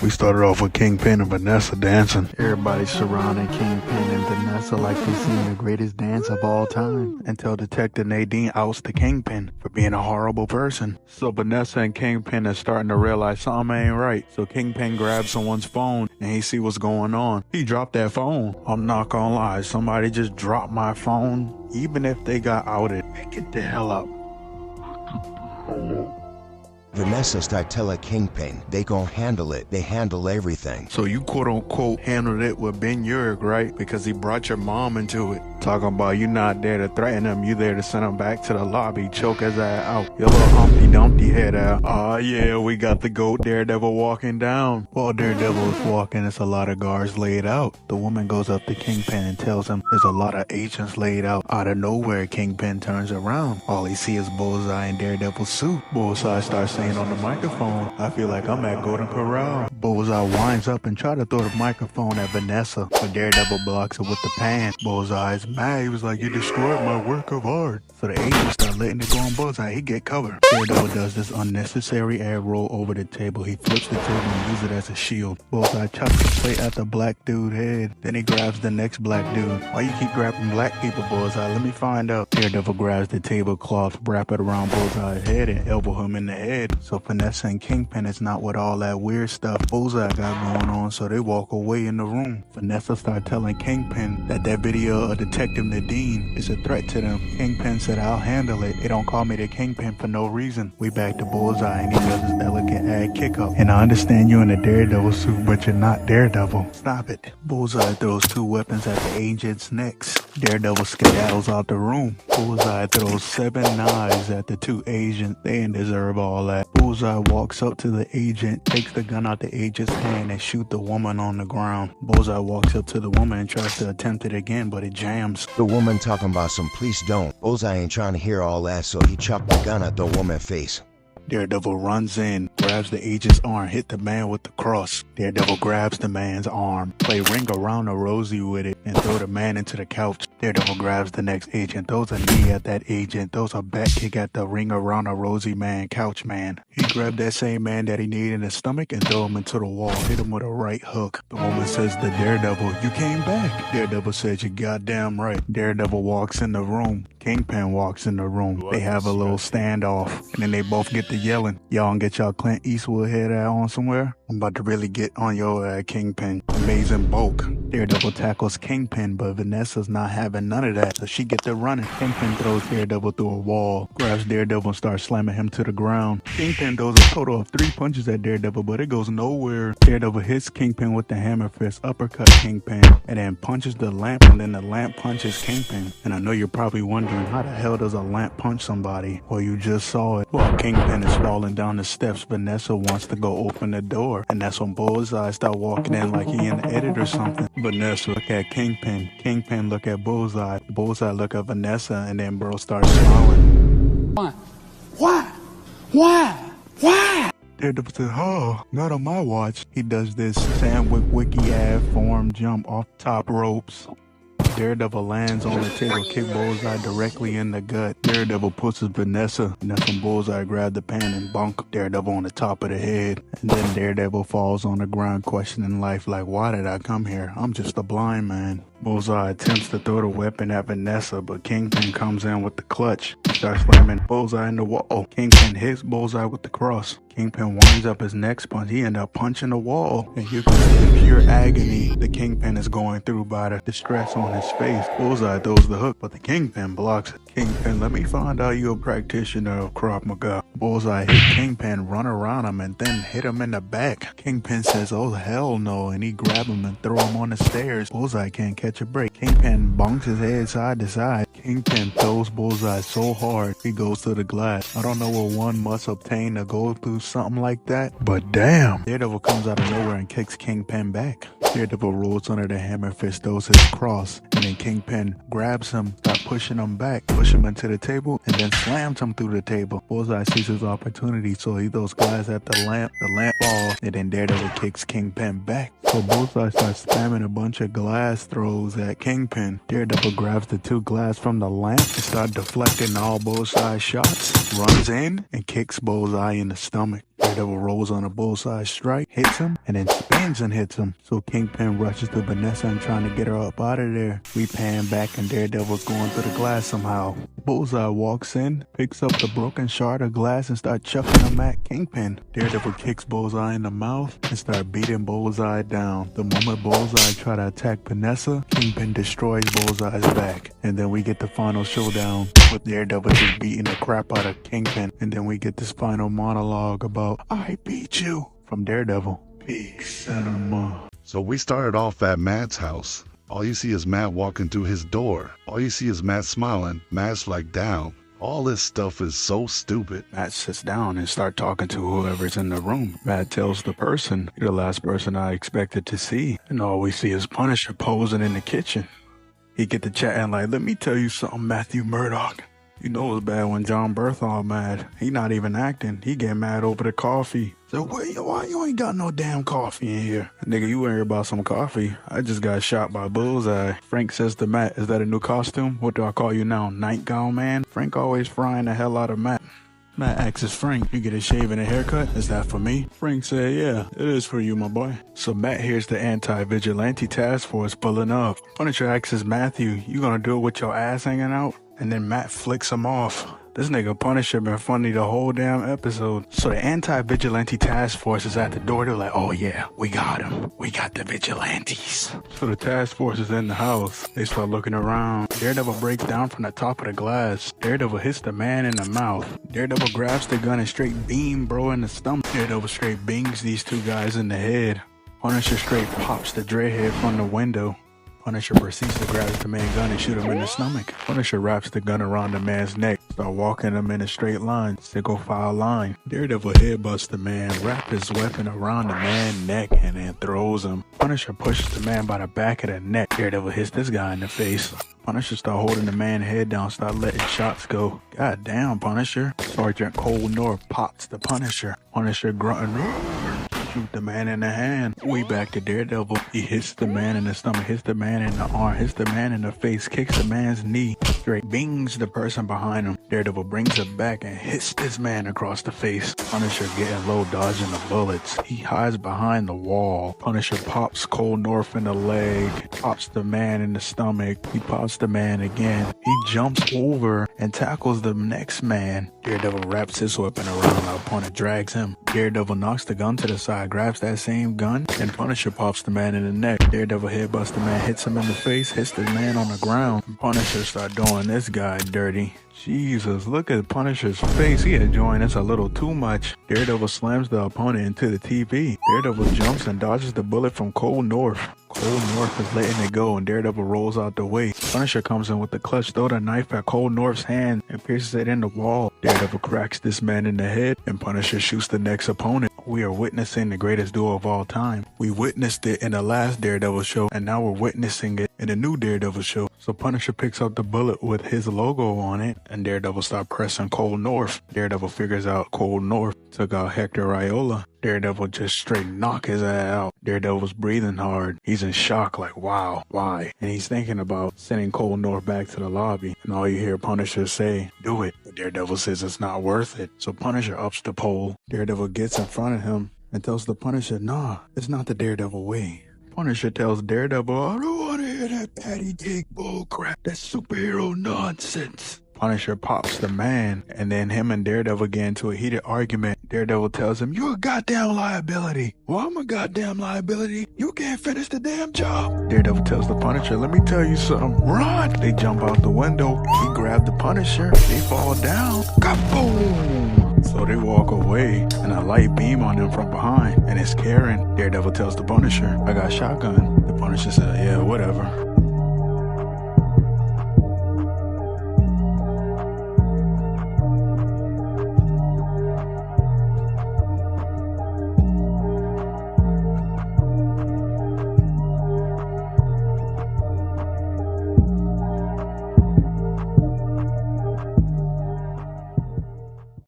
We started off with Kingpin and Vanessa dancing. Everybody's surrounding Kingpin and Vanessa like they've seen the greatest dance of all time, until Detective Nadine outs the Kingpin for being a horrible person. So Vanessa and Kingpin are starting to realize something ain't right. So Kingpin grabs someone's phone and he see what's going on. He dropped that phone. I'm not gonna lie, somebody just dropped my phone. Even if they got outed, get the hell up. Vanessa start telling Kingpin they gon' handle it. They handle everything. So you quote unquote handled it with Ben Urich, right? Because he brought your mom into it. Talking about you not there to threaten him, you there to send him back to the lobby, choke his ass out. Your little Humpty Dumpty head out. Aw yeah, we got the GOAT Daredevil walking down. While Daredevil is walking, it's a lot of guards laid out. The woman goes up to Kingpin and tells him there's a lot of agents laid out. Out of nowhere, Kingpin turns around. All he sees is Bullseye in Daredevil's suit. Bullseye starts saying on the microphone, I feel like I'm at Golden Corral. Bullseye winds up and try to throw the microphone at Vanessa, but Daredevil blocks it with the pan. Bullseye's mad. He was like, you destroyed my work of art. So the agents start letting it go on Bullseye. He get covered. Daredevil does this unnecessary air roll over the table. He flips the table and uses it as a shield. Bullseye chops the plate at the black dude's head. Then he grabs the next black dude. Why you keep grabbing black people, Bullseye? Let me find out. Daredevil grabs the tablecloth, wrap it around Bullseye's head, and elbow him in the head. So Vanessa and Kingpin is not with all that weird stuff Bullseye got going on, so they walk away in the room. Vanessa start telling Kingpin that video of Detective Nadine is a threat to them. Kingpin said, I'll handle it. They don't call me the Kingpin for no reason. We back to Bullseye and he does his elegant ad kick up. And I understand you're in a Daredevil suit, but you're not Daredevil. Stop it. Bullseye throws two weapons at the agent's necks. Daredevil skedaddles out the room. Bullseye throws 7 knives at the two agents. They didn't deserve all that. Bullseye walks up to the agent, takes the gun out the agent's hand and shoot the woman on the ground. Bullseye walks up to the woman and tries to attempt it again, but it jams. The woman talking about some please don't. Bullseye ain't trying to hear all that, so he chopped the gun at the woman's face. Daredevil runs in, grabs the agent's arm, hit the man with the cross. Daredevil grabs the man's arm, play ring around a Rosie with it, and throw the man into the couch. Daredevil grabs the next agent, throws a knee at that agent, throws a back kick at the ring around a Rosie man, couch man. He grabbed that same man that he kneed in the stomach and threw him into the wall, hit him with a right hook. The woman says to Daredevil, you came back. Daredevil says, you goddamn right. Daredevil walks in the room. Kingpin walks in the room. They have a little standoff, and then they both get to yelling. Y'all get y'all Clint Eastwood head out on somewhere? I'm about to really get on your Kingpin. Amazing bulk. Daredevil tackles Kingpin, but Vanessa's not having none of that, so she gets to running. Kingpin throws Daredevil through a wall, grabs Daredevil and starts slamming him to the ground. Kingpin throws a total of 3 punches at Daredevil, but it goes nowhere. Daredevil hits Kingpin with the hammer fist, uppercut Kingpin, and then punches the lamp, and then the lamp punches Kingpin. And I know you're probably wondering, how the hell does a lamp punch somebody? Well, you just saw it. While Kingpin is falling down the steps, Vanessa wants to go open the door, and that's when Bullseye start walking in like he in the edit or something. Vanessa look at Kingpin. Kingpin look at Bullseye. Bullseye look at Vanessa, and then bro starts smiling. Why? Daredevil said, oh, not on my watch. He does this sandwich wiki ad form jump off top ropes. Daredevil lands on the table, kick Bullseye directly in the gut. Daredevil pushes Vanessa, and that's when Bullseye grabs the pan and bonk Daredevil on the top of the head. And then Daredevil falls on the ground questioning life like, why did I come here? I'm just a blind man. Bullseye attempts to throw the weapon at Vanessa, but Kingpin comes in with the clutch. He starts slamming Bullseye in the wall. Kingpin hits Bullseye with the cross. Kingpin winds up his next punch. He ends up punching the wall. And you can see the pure agony the Kingpin is going through by the distress on his face. Bullseye throws the hook, but the Kingpin blocks it. Kingpin, let me find out you're a practitioner of Krav Maga. Bullseye hit Kingpin, run around him, and then hit him in the back. Kingpin says, oh hell no, and he grabs him and throw him on the stairs. Bullseye can't catch a break. Kingpin bonks his head side to side. Kingpin throws Bullseye so hard, he goes to the glass. I don't know what one must obtain to go through something like that, but damn. Daredevil comes out of nowhere and kicks Kingpin back. Daredevil rolls under the hammer fist, throws his cross, and then Kingpin grabs him, start pushing him back, push him into the table, and then slams him through the table. Bullseye sees his opportunity, so he throws glass at the lamp falls, and then Daredevil kicks Kingpin back. So Bullseye starts spamming a bunch of glass throws at Kingpin. Daredevil grabs the 2 glass from the lamp and starts deflecting all Bullseye's shots, runs in, and kicks Bullseye in the stomach. Daredevil rolls on a bullseye strike, hits him, and then spins and hits him. So Kingpin rushes to Vanessa and trying to get her up out of there. We pan back and Daredevil's going through the glass somehow. Bullseye walks in, picks up the broken shard of glass and starts chucking him at Kingpin. Daredevil kicks Bullseye in the mouth and starts beating Bullseye down. The moment Bullseye try to attack Vanessa, Kingpin destroys Bullseye's back. And then we get the final showdown with Daredevil just beating the crap out of Kingpin. And then we get this final monologue about, I beat you, from Daredevil. Big cinema. So we started off at Matt's house. All you see is Matt walking through his door. All you see is Matt smiling, mask like down. All this stuff is so stupid. Matt sits down and starts talking to whoever's in the room. Matt tells the person, you're the last person I expected to see. And all we see is Punisher posing in the kitchen. He get to chatting like, let me tell you something, Matthew Murdock. You know it's bad when John Berthall mad. He not even acting. He get mad over the coffee. So why you ain't got no damn coffee in here? Nigga, you worry about some coffee. I just got shot by Bullseye. Frank says to Matt, is that a new costume? What do I call you now, Nightgown Man? Frank always frying the hell out of Matt. Matt asks Frank, you get a shave and a haircut? Is that for me? Frank said, yeah, it is for you, my boy. So Matt hears the anti-vigilante task force pulling up. Punisher asks Matthew, you gonna do it with your ass hanging out? And then Matt flicks him off. This nigga Punisher been funny the whole damn episode. So the anti-vigilante task force is at the door. They're like, oh yeah, we got him. We got the vigilantes. So the task force is in the house. They start looking around. Daredevil breaks down from the top of the glass. Daredevil hits the man in the mouth. Daredevil grabs the gun and straight beam bro in the stomach. Daredevil straight bings these two guys in the head. Punisher straight pops the dreadhead from the window. Punisher proceeds to grab the man's gun and shoot him in the stomach. Punisher wraps the gun around the man's neck, start walking him in a straight line, single file line. Daredevil headbutts the man, wrap his weapon around the man's neck, and then throws him. Punisher pushes the man by the back of the neck. Daredevil hits this guy in the face. Punisher start holding the man's head down, start letting shots go. God damn, Punisher. Sergeant Cole North pops the Punisher. Punisher grunting, shoot the man in the hand. We back to Daredevil. He hits the man in the stomach, hits the man in the arm, hits the man in the face, kicks the man's knee, straight bings the person behind him. Daredevil brings it back and hits this man across the face. Punisher getting low, dodging the bullets. He hides behind the wall. Punisher pops Cole North in the leg, pops the man in the stomach. He pops the man again. He jumps over and tackles the next man. Daredevil wraps his weapon around our opponent, drags him. Daredevil knocks the gun to the side, grabs that same gun, and Punisher pops the man in the neck. Daredevil headbutts the man, hits him in the face, hits the man on the ground. Punisher start doing this guy dirty. Jesus, look at Punisher's face. He enjoying this a little too much. Daredevil slams the opponent into the TV. Daredevil jumps and dodges the bullet from Cole North. Cole North is letting it go and Daredevil rolls out the way. Punisher comes in with the clutch, throw the knife at Cole North's hand and pierces it in the wall. Daredevil cracks this man in the head and Punisher shoots the next opponent. We are witnessing the greatest duel of all time. We witnessed it in the last Daredevil show and now we're witnessing it in the new Daredevil show. So Punisher picks up the bullet with his logo on it and Daredevil start pressing Cole North. Daredevil figures out Cole North took out Hector Iola. Daredevil just straight knock his ass out. Daredevil's breathing hard. He's in shock like, wow, why? And he's thinking about sending Cole North back to the lobby. And all you hear Punisher say, do it. But Daredevil says it's not worth it. So Punisher ups the pole. Daredevil gets in front of him and tells the Punisher, nah, it's not the Daredevil way. Punisher tells Daredevil, I don't want to hear that patty cake bullcrap. That's superhero nonsense. Punisher pops the man, and then him and Daredevil get into a heated argument. Daredevil tells him, you're a goddamn liability. Well, I'm a goddamn liability. You can't finish the damn job. Daredevil tells the Punisher, let me tell you something. Run! They jump out the window. He grabs the Punisher. They fall down. Kaboom! So they walk away, and a light beam on them from behind, and it's Karen. Daredevil tells the Punisher, I got a shotgun. The Punisher said, yeah, whatever.